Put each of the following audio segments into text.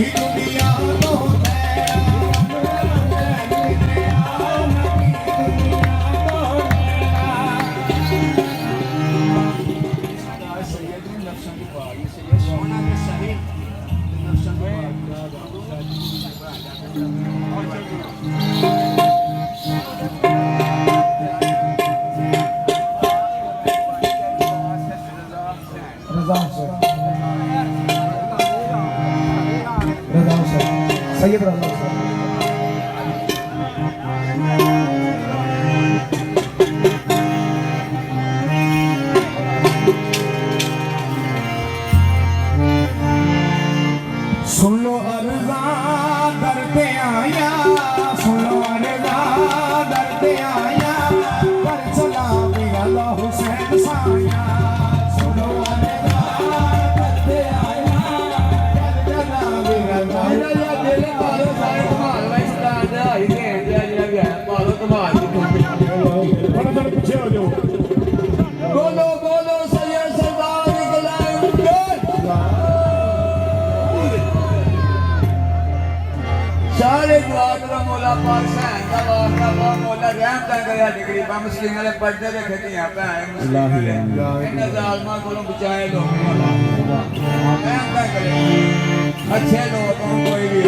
दुनिया तो सैयद रजा सुन लो अर्जा दर पे आया, सुन लो अर्जा दर पे आया, पर चला मेरा हुसैन साया। सुन लो अर्जा दर पे आया, पर चला मेरा दिल पालो सारे धमाल भाई सरदार दा ही देन दिया जिला भी है पालो धमाल दी थोड़ा थोड़ा पीछे हो जाओ। बोलो बोलो सैयद सरदार निकलाए सारे दुआरा मौला पाक सैन दा वास्ता मौला रहम दा करे गरीबां मुस्लिमां दे पर्दे दे खतियां भैन मुस्लिमां दे इन्हां जालमां कोलों बचाए लोग रहम दा करे अच्छे लोगों कोई भी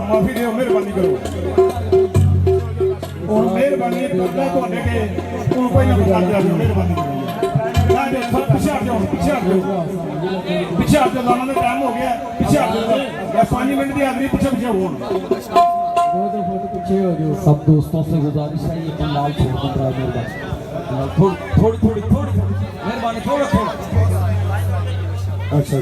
ਮਾਫੀ ਦਿਓ, ਮਿਹਰਬਾਨੀ ਕਰੋ। ਹੁਣ ਮਿਹਰਬਾਨੀ ਕਰਦਾ ਤੁਹਾਡੇ ਕੇ ਹੁਣ ਕੋਈ ਨਾ ਬਤਾ ਦਿਓ, ਮਿਹਰਬਾਨੀ ਕਰੋ। ਪਿੱਛੇ ਹਟ ਜਾਓ, ਪਿੱਛੇ ਹਟ ਜਾਓ, ਪਿੱਛੇ ਹਟ ਜਾਓ, ਲਾਣਾ ਦਾ ਟਾਈਮ ਹੋ ਗਿਆ, ਪਿੱਛੇ ਹਟ ਜਾਓ। 5 मिनट की आदमी पीछे पीछे हो सब दोस्तों से गुजारिश है ये पंडाल छोड़ कर रहा है मेहरबानी थोड़ी थोड़ी थोड़ी मेहरबानी थोड़ा थोड़ा अच्छा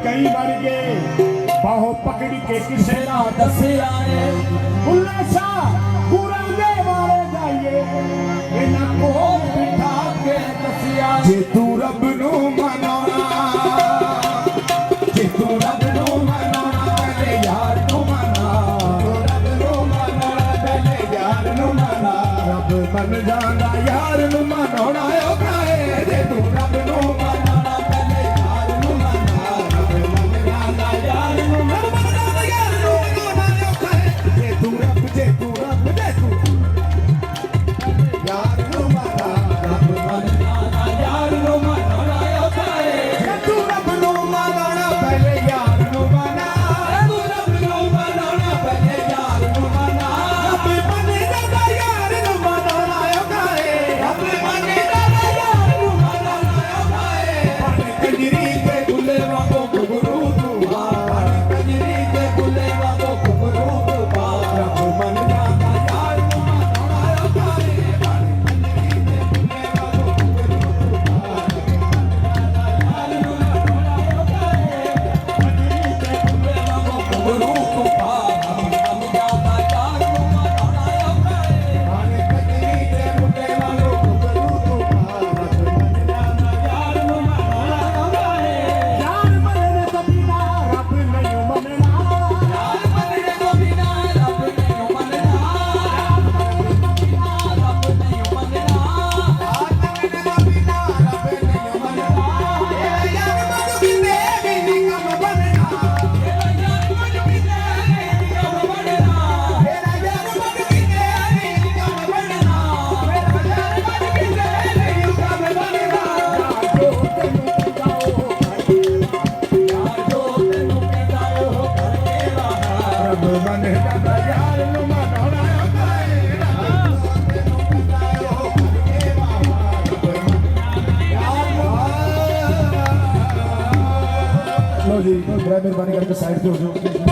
कई बार गए बाहों पकड़ के किसे ना दसे आए बुल्ला शाह पूरा दे वाले जाइए इन्हां को बिठा के दसिया जे तू रब नू मनाना जे तू रब नू मनाना पहले यार नू मना रब नू मनाना पहले यार नू मना रब मन जांदा यार नू मनाना ओ काए जे तू रब नू मनाना पहले यार नू मना रब मन जांदा यार नू मनाना यार नू मनाना ओ काए जे तू रब जे तू रब जे तू यार नू मना रब मन जांदा यार नू मनाना ओ काए जे तू रब नू मनाना पहले यार नू मना तू रब नू मनाना पहले यार नू मना रब मन जांदा यार नू मनाना ओ काए रब मन जांदा यार नू मनाना ओ काए कंजरी ते गुले वांगो गुरु तू आ कंजरी ते गुले वांगो गुरु तू आ रब मन जांदा यार नू मनाना ओ काए कंजरी ते गुले वांगो गुरु तू आ यार नू मनाना ओ काए कंजरी ते गुले वांगो गुरु तू आ रब मन जांदा यार नू मनाना ओ काए कंजरी ते गुले वांगो गुरु तू आ रब मन जांदा यार नू मनाना ओ काए यार मनने तो बिना रब नहीं मनना यार मनने तो बिना रब नहीं मनना यार मनने तो बिना रब नहीं मनना यार मनने तो बिना रब नहीं मनना यार मन बिने भी नहीं कम बनना यार मन बिने भी नहीं कम बनना यार मन बिने भी नहीं कम बनना यार मन बिने भी नहीं कम बनना जो तेनू जाओ यार जो तेनू जाओ करके रहा रब मन जांदा यार नू मनाना ओ काए रब तेनू जाओ करके रहा रब मन यार लो जी मेहरबानी करके साइड पे हो जाओ।